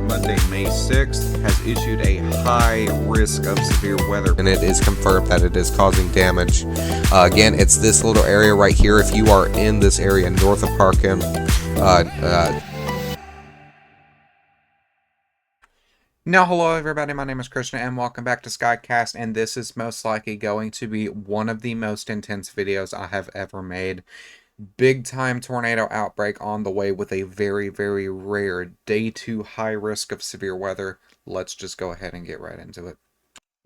Monday, May 6th, has issued a high risk of severe weather, and it is confirmed that it is causing damage. Again, it's this little area right here. If you are in this area north of Parkham, Now, hello everybody, my name is Christian and welcome back to Skycast, and this is most likely going to be one of the most intense videos I have ever made. Big time tornado outbreak on the way with a very, very rare day 2 high risk of severe weather. Let's just go ahead and get right into it.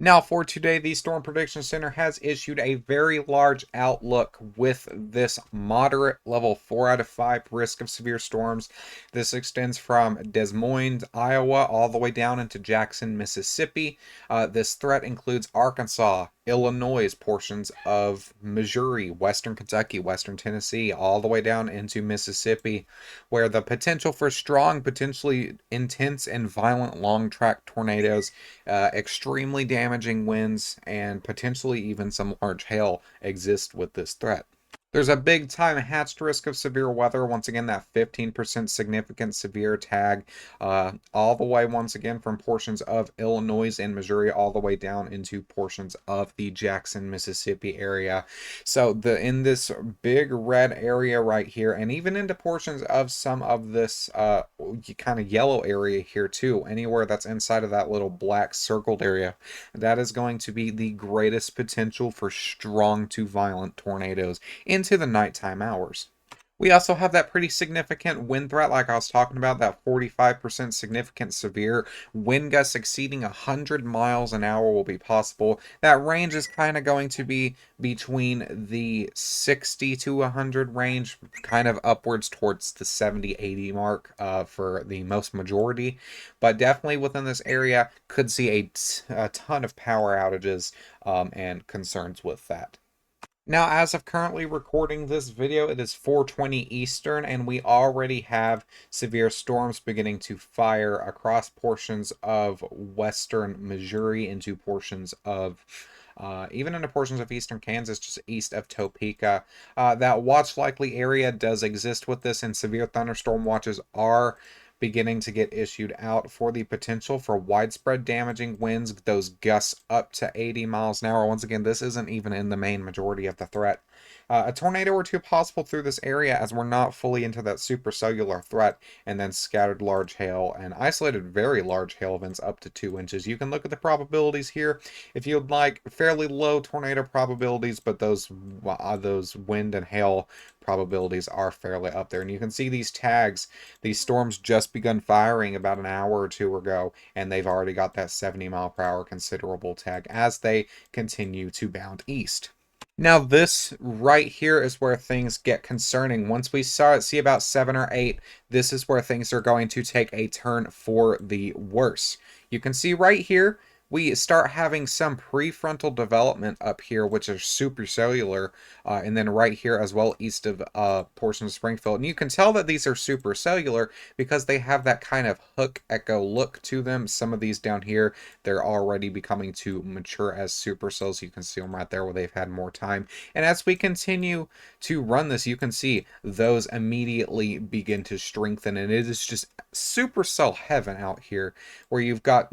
Now, for today, the Storm Prediction Center has issued a very large outlook with this moderate level 4 out of 5 risk of severe storms. This extends from Des Moines, Iowa, all the way down into Jackson, Mississippi. This threat includes Arkansas, Illinois, portions of Missouri, Western Kentucky, Western Tennessee, all the way down into Mississippi, where the potential for strong, potentially intense and violent long-track tornadoes, extremely damaging winds, and potentially even some large hail exist with this threat. There's a big time hatched risk of severe weather. Once again, that 15% significant severe tag, all the way once again from portions of Illinois and Missouri all the way down into portions of the Jackson, Mississippi area. So in this big red area right here, and even into portions of some of this kind of yellow area here too, anywhere that's inside of that little black circled area, that is going to be the greatest potential for strong to violent tornadoes into the nighttime hours. We also have that pretty significant wind threat, like I was talking about, that 45% significant severe wind gusts exceeding 100 miles an hour will be possible. That range is kind of going to be between the 60 to 100 range, kind of upwards towards the 70-80 mark for the most majority. But definitely within this area, could see a ton of power outages and concerns with that. Now, as of currently recording this video, it is 4:20 Eastern, and we already have severe storms beginning to fire across portions of western Missouri into portions of even into portions of eastern Kansas, just east of Topeka. That watch likely area does exist with this, and severe thunderstorm watches are beginning to get issued out for the potential for widespread damaging winds, those gusts up to 80 miles an hour. Once again, this isn't even in the main majority of the threat. A tornado or two possible through this area as we're not fully into that supercellular threat, and then scattered large hail and isolated very large hail events up to 2 inches. You can look at the probabilities here if you'd like. Fairly low tornado probabilities, but those wind and hail probabilities are fairly up there. And you can see these tags, these storms just begun firing about an hour or two ago, and they've already got that 70 mile per hour considerable tag as they continue to bound east. Now, this right here is where things get concerning. Once we see about 7 or 8, this is where things are going to take a turn for the worse. You can see right here, we start having some prefrontal development up here, which is supercellular, and then right here as well, east of portion of Springfield. And you can tell that these are supercellular because they have that kind of hook echo look to them. Some of these down here, they're already becoming to mature as supercells. You can see them right there where they've had more time. And as we continue to run this, you can see those immediately begin to strengthen, and it is just supercell heaven out here, where you've got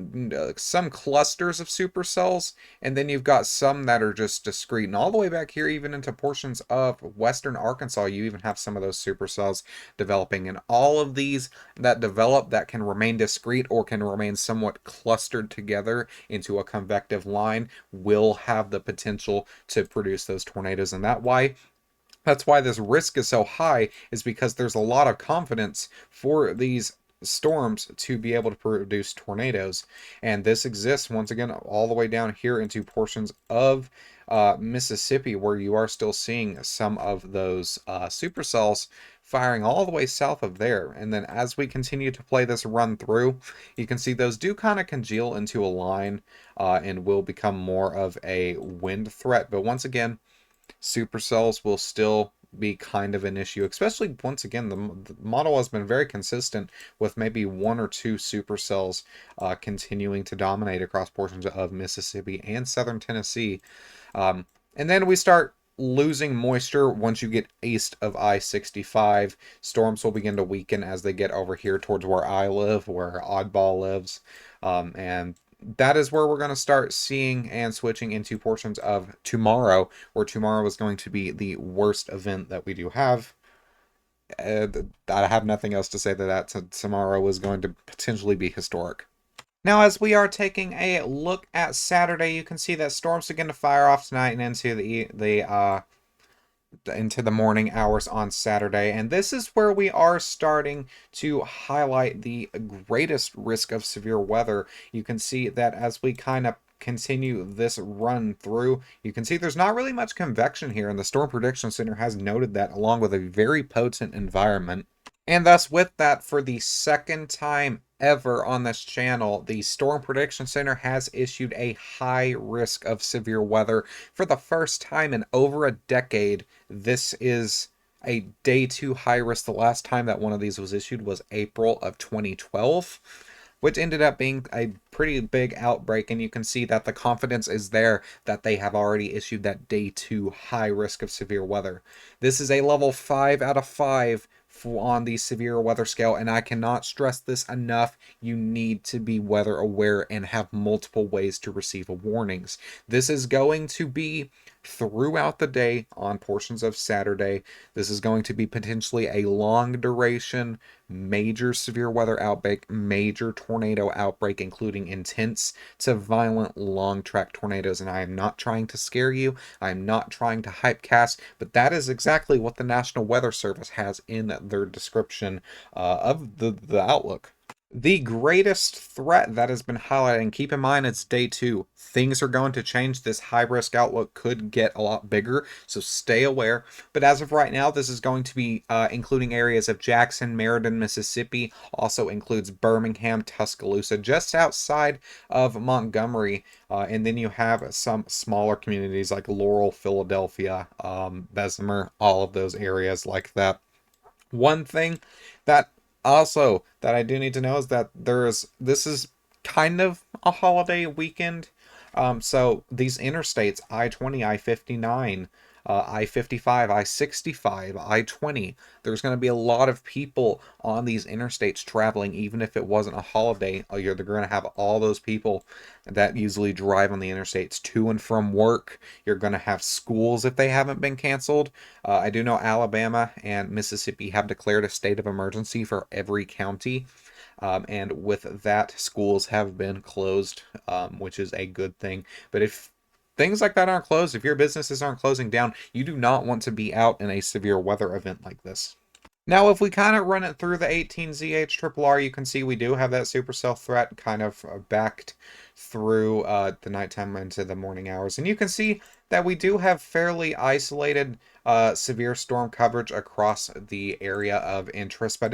some clusters of supercells, and then you've got some that are just discrete. And all the way back here, even into portions of western Arkansas, you even have some of those supercells developing. And all of these that develop that can remain discrete or can remain somewhat clustered together into a convective line will have the potential to produce those tornadoes. And that's why this risk is so high, is because there's a lot of confidence for these storms to be able to produce tornadoes. And this exists once again all the way down here into portions of Mississippi, where you are still seeing some of those supercells firing all the way south of there. And then as we continue to play this run through, you can see those do kind of congeal into a line and will become more of a wind threat. But once again, supercells will still be kind of an issue, especially once again, the model has been very consistent with maybe 1 or 2 supercells continuing to dominate across portions of Mississippi and southern Tennessee. And then we start losing moisture once you get east of I-65. Storms will begin to weaken as they get over here towards where I live, where Oddball lives. And that is where we're going to start seeing and switching into portions of tomorrow, where tomorrow is going to be the worst event that we do have. I have nothing else to say that tomorrow is going to potentially be historic. Now, as we are taking a look at Saturday, you can see that storms begin to fire off tonight and into the morning hours on Saturday. And this is where we are starting to highlight the greatest risk of severe weather. You can see that as we kind of continue this run through, you can see there's not really much convection here, and the Storm Prediction Center has noted that, along with a very potent environment. And thus, with that, for the second time ever on this channel, the Storm Prediction Center has issued a high risk of severe weather for the first time in over a decade. This is a day 2 high risk. The last time that one of these was issued was April of 2012, which ended up being a pretty big outbreak. And you can see that the confidence is there that they have already issued that day 2 high risk of severe weather. This is a level 5 out of 5 on the severe weather scale, and I cannot stress this enough. You need to be weather aware and have multiple ways to receive warnings. This is going to be throughout the day on portions of Saturday. This is going to be potentially a long duration, major severe weather outbreak, major tornado outbreak, including intense to violent long track tornadoes. And I am not trying to scare you. I am not trying to hype cast, but that is exactly what the National Weather Service has in their description of the outlook. The greatest threat that has been highlighted, and keep in mind it's day 2, things are going to change. This high risk outlook could get a lot bigger, so stay aware. But as of right now, this is going to be including areas of Jackson, Meriden, Mississippi, also includes Birmingham, Tuscaloosa, just outside of Montgomery. And then you have some smaller communities like Laurel, Philadelphia, Bessemer, all of those areas like that. One thing that I do need to know is that this is kind of a holiday weekend. So these interstates, I-20, I-59, I-55, I-65, I-20, there's going to be a lot of people on these interstates traveling, even if it wasn't a holiday. They're going to have all those people that usually drive on the interstates to and from work. You're going to have schools if they haven't been canceled. I do know Alabama and Mississippi have declared a state of emergency for every county. And with that, schools have been closed, which is a good thing. But if things like that aren't closed, if your businesses aren't closing down, you do not want to be out in a severe weather event like this. Now, if we kind of run it through the 18ZH you can see we do have that supercell threat kind of backed through the nighttime into the morning hours. And you can see that we do have fairly isolated severe storm coverage across the area of interest, but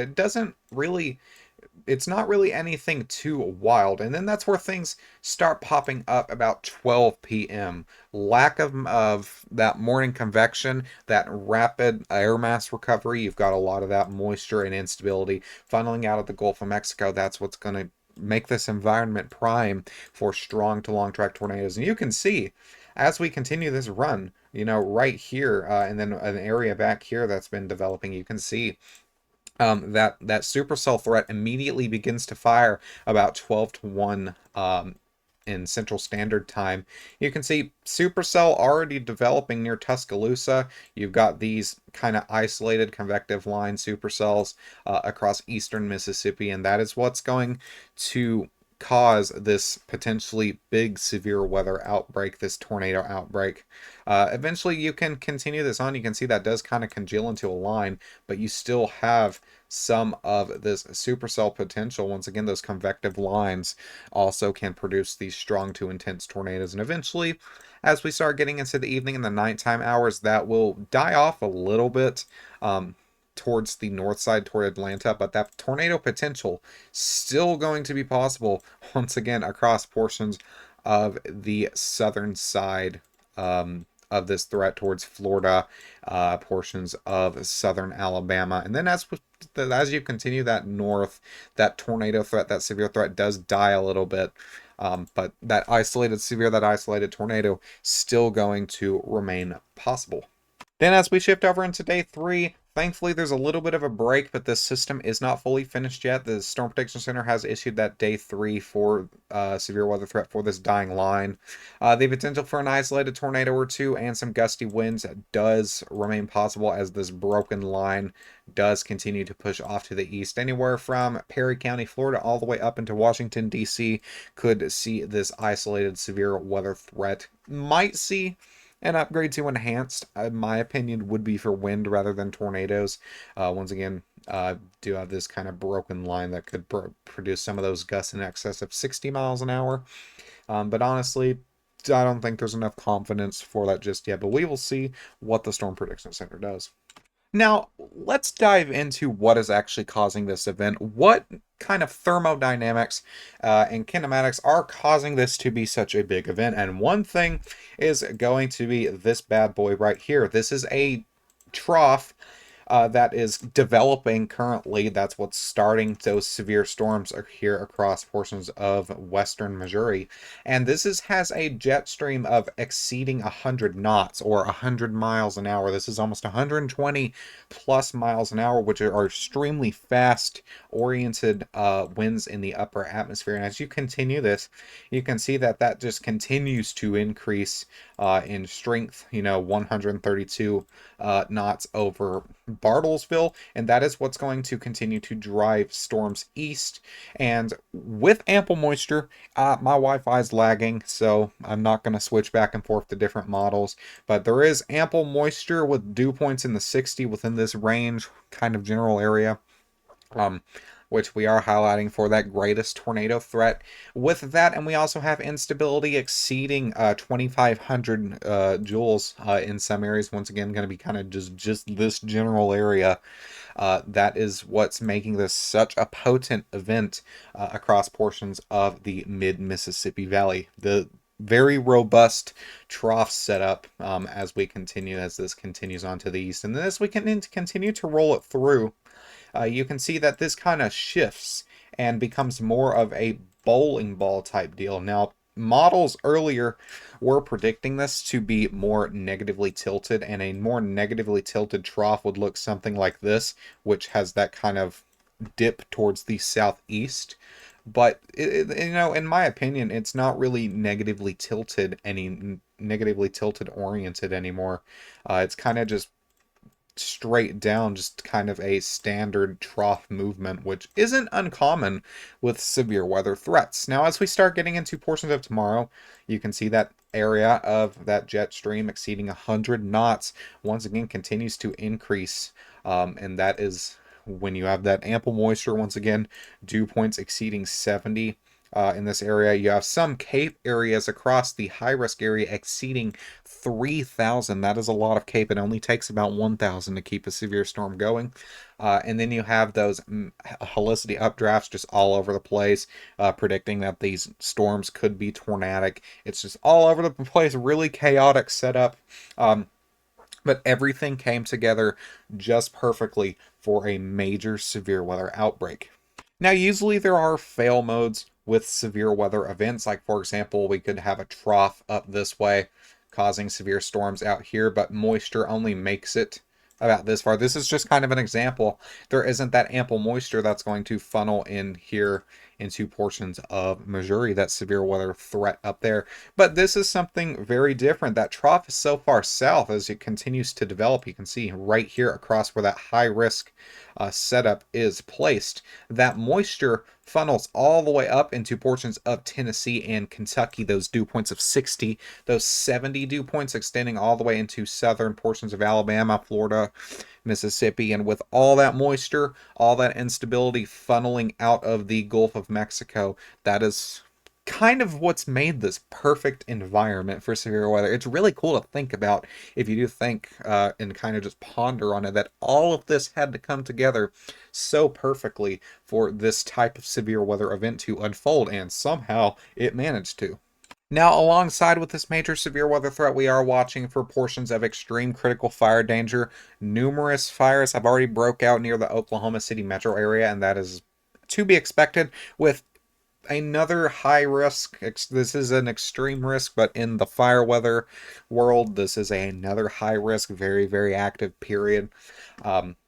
it's not really anything too wild. And then that's where things start popping up about 12 p.m. Lack of that morning convection, that rapid air mass recovery. You've got a lot of that moisture and instability funneling out of the Gulf of Mexico. That's what's going to make this environment prime for strong to long track tornadoes. And you can see as we continue this run, right here, and then an area back here that's been developing, you can see that supercell threat immediately begins to fire about 12 to 1 in Central Standard Time. You can see supercell already developing near Tuscaloosa. You've got these kind of isolated convective line supercells across eastern Mississippi, and that is what's going to cause this potentially big severe weather outbreak, this tornado outbreak. Eventually you can continue this on. You can see that does kind of congeal into a line, but you still have some of this supercell potential. Once again, those convective lines also can produce these strong to intense tornadoes. And eventually, as we start getting into the evening and the nighttime hours, that will die off a little bit. Towards the north side, toward Atlanta, but that tornado potential still going to be possible once again across portions of the southern side of this threat towards Florida, portions of southern Alabama. And then as you continue that north, that tornado threat, that severe threat does die a little bit. But that isolated tornado still going to remain possible. Then as we shift over into day 3, thankfully there's a little bit of a break, but this system is not fully finished yet. The Storm Prediction Center has issued that day 3 for severe weather threat for this dying line. The potential for an isolated tornado or two and some gusty winds does remain possible as this broken line does continue to push off to the east. Anywhere from Perry County, Florida, all the way up into Washington, D.C. could see this isolated severe weather threat. Might see an upgrade to enhanced, in my opinion, would be for wind rather than tornadoes. Once again, do have this kind of broken line that could produce some of those gusts in excess of 60 miles an hour. But honestly, I don't think there's enough confidence for that just yet. But we will see what the Storm Prediction Center does. Now, let's dive into what is actually causing this event. What kind of thermodynamics and kinematics are causing this to be such a big event? And one thing is going to be this bad boy right here. This is a trough that is developing currently. That's what's starting those severe storms are here across portions of western Missouri. And this has a jet stream of exceeding 100 knots or 100 miles an hour. This is almost 120 plus miles an hour, which are extremely fast oriented winds in the upper atmosphere. And as you continue this, you can see that that just continues to increase in strength, 132 knots over Bartlesville, and that is what's going to continue to drive storms east. And with ample moisture, my Wi-Fi is lagging, so I'm not going to switch back and forth to different models, but there is ample moisture with dew points in the 60 within this range kind of general area. Which we are highlighting for that greatest tornado threat. With that, and we also have instability exceeding 2,500 joules in some areas. Once again, going to be kind of just this general area. That is what's making this such a potent event across portions of the mid-Mississippi Valley. The very robust trough setup as this continues on to the east. And as we can continue to roll it through, you can see that this kind of shifts and becomes more of a bowling ball type deal. Now, models earlier were predicting this to be more negatively tilted, and a more negatively tilted trough would look something like this, which has that kind of dip towards the southeast. But, in my opinion, it's not really negatively tilted oriented anymore. It's kind of just straight down, just kind of a standard trough movement, which isn't uncommon with severe weather threats. Now, as we start getting into portions of tomorrow, you can see that area of that jet stream exceeding 100 knots once again continues to increase, and that is when you have that ample moisture. Once again, dew points exceeding 70 in this area. You have some Cape areas across the high-risk area exceeding 3,000. That is a lot of Cape. It only takes about 1,000 to keep a severe storm going. And then you have those helicity updrafts just all over the place, predicting that these storms could be tornadic. It's just all over the place, really chaotic setup. But everything came together just perfectly for a major severe weather outbreak. Now, usually there are fail modes with severe weather events. Like, for example, we could have a trough up this way causing severe storms out here, but moisture only makes it about this far. This is just kind of an example. There isn't that ample moisture that's going to funnel in here into portions of Missouri, that severe weather threat up there. But this is something very different. That trough is so far south as it continues to develop. You can see right here across where that high risk setup is placed. That moisture funnels all the way up into portions of Tennessee and Kentucky, those dew points of 60, those 70 dew points extending all the way into southern portions of Alabama, Florida, Mississippi. And with all that moisture, all that instability funneling out of the Gulf of Mexico, that is kind of what's made this perfect environment for severe weather. It's really cool to think about if you do think and kind of just ponder on it, that all of this had to come together so perfectly for this type of severe weather event to unfold, and somehow it managed to. Now, alongside with this major severe weather threat, we are watching for portions of extreme critical fire danger. Numerous fires have already broke out near the Oklahoma City metro area, and that is to be expected with another high risk. This is an extreme risk, but in the fire weather world, this is another high risk, very, very active period.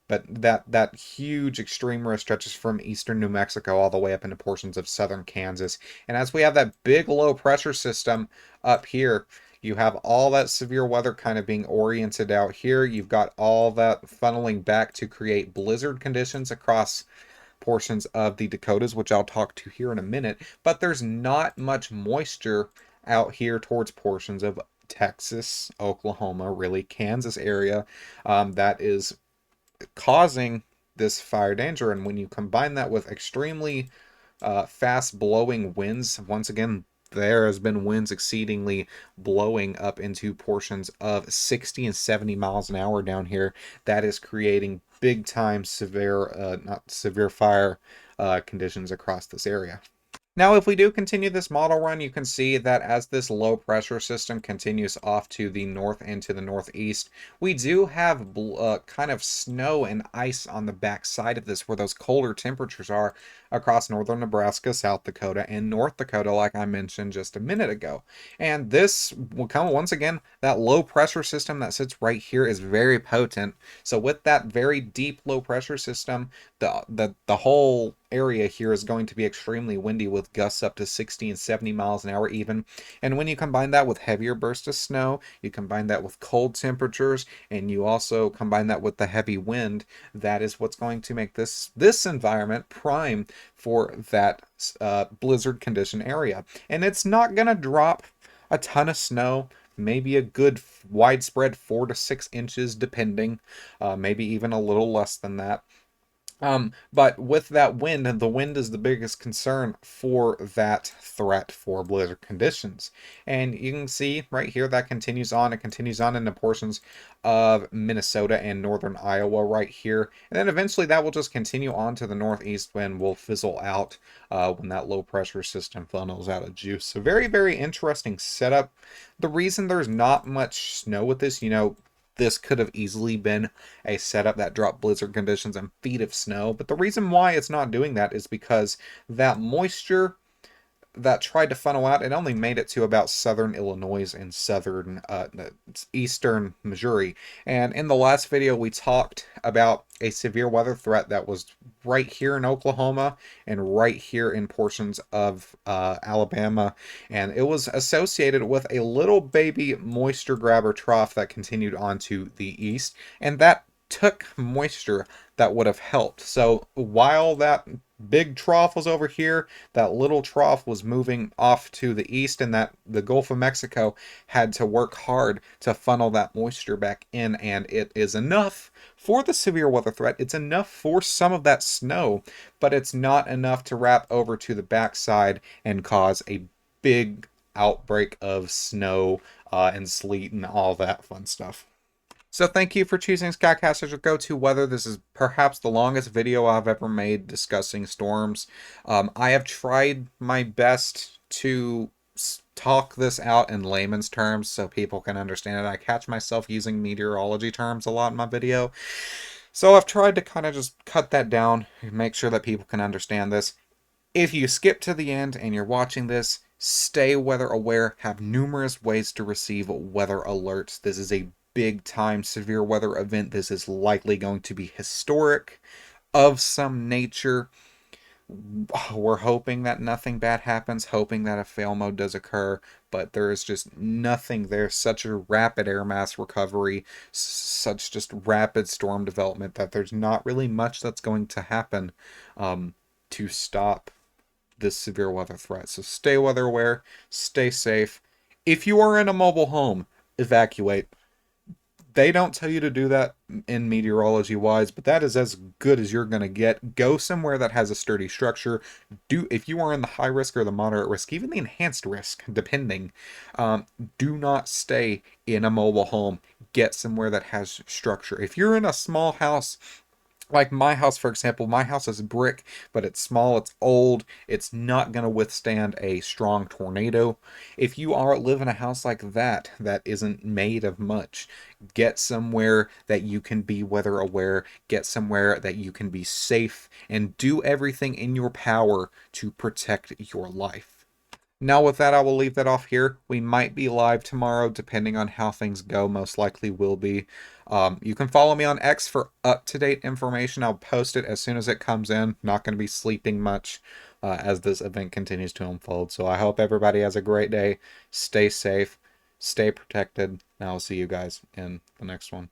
But that huge extreme risk stretches from eastern New Mexico all the way up into portions of southern Kansas. And as we have that big low pressure system up here, you have all that severe weather kind of being oriented out here. You've got all that funneling back to create blizzard conditions across portions of the Dakotas, which I'll talk to here in a minute. But there's not much moisture out here towards portions of Texas, Oklahoma, really Kansas area, that is causing this fire danger. And when you combine that with extremely fast blowing winds, once again, there has been winds exceedingly blowing up into portions of 60 and 70 miles an hour down here. That is creating big time severe, not severe fire conditions across this area. Now, if we do continue this model run, you can see that as this low pressure system continues off to the north and to the northeast, we do have kind of snow and ice on the back side of this where those colder temperatures are across northern Nebraska, South Dakota, and North Dakota, like I mentioned just a minute ago. And this will come, once again, that low pressure system that sits right here is very potent. So with that very deep low pressure system, the whole area here is going to be extremely windy with gusts up to 60 and 70 miles an hour even. And when you combine that with heavier bursts of snow, you combine that with cold temperatures, and you also combine that with the heavy wind, that is what's going to make this environment prime for that blizzard condition area. And it's not going to drop a ton of snow, maybe a good widespread 4 to 6 inches depending, maybe even a little less than that. But with that wind, the wind is the biggest concern for that threat for blizzard conditions. And you can see right here that continues on. It continues on into portions of Minnesota and northern Iowa right here. And then eventually that will just continue on to the northeast when will fizzle out when that low pressure system funnels out of juice. So very, very interesting setup. The reason there's not much snow with this, this could have easily been a setup that dropped blizzard conditions and feet of snow, but the reason why it's not doing that is because that moisture that tried to funnel out, it only made it to about southern Illinois and southern eastern Missouri. And in the last video, we talked about a severe weather threat that was right here in Oklahoma and right here in portions of Alabama. And it was associated with a little baby moisture grabber trough that continued on to the east. And that took moisture that would have helped. So while that big trough was over here, that little trough was moving off to the east, and that the Gulf of Mexico had to work hard to funnel that moisture back in, and it is enough for the severe weather threat. It's enough for some of that snow, but it's not enough to wrap over to the backside and cause a big outbreak of snow and sleet and all that fun stuff. So thank you for choosing Skycast as your go-to weather. This is perhaps the longest video I've ever made discussing storms. I have tried my best to talk this out in layman's terms so people can understand it. I catch myself using meteorology terms a lot in my video. So I've tried to kind of just cut that down and make sure that people can understand this. If you skip to the end and you're watching this, stay weather aware, have numerous ways to receive weather alerts. This is a big time severe weather event. This is likely going to be historic of some nature. We're hoping that nothing bad happens, hoping that a fail mode does occur, but there is just nothing there. Such a rapid air mass recovery, such just rapid storm development that there's not really much that's going to happen to stop this severe weather threat. So stay weather aware, stay safe. If you are in a mobile home, evacuate. They don't tell you to do that in meteorology wise, but that is as good as you're going to get. Go somewhere that has a sturdy structure. If you are in the high risk or the moderate risk, even the enhanced risk, depending, do not stay in a mobile home. Get somewhere that has structure. If you're in a small house Like my house, for example, my house is brick, but it's small, it's old, it's not going to withstand a strong tornado. If you are live in a house like that, that isn't made of much, get somewhere that you can be weather aware, get somewhere that you can be safe, and do everything in your power to protect your life. Now, with that, I will leave that off here. We might be live tomorrow, depending on how things go. Most likely will be. You can follow me on X for up-to-date information. I'll post it as soon as it comes in. Not going to be sleeping much as this event continues to unfold. So I hope everybody has a great day. Stay safe, stay protected, and I'll see you guys in the next one.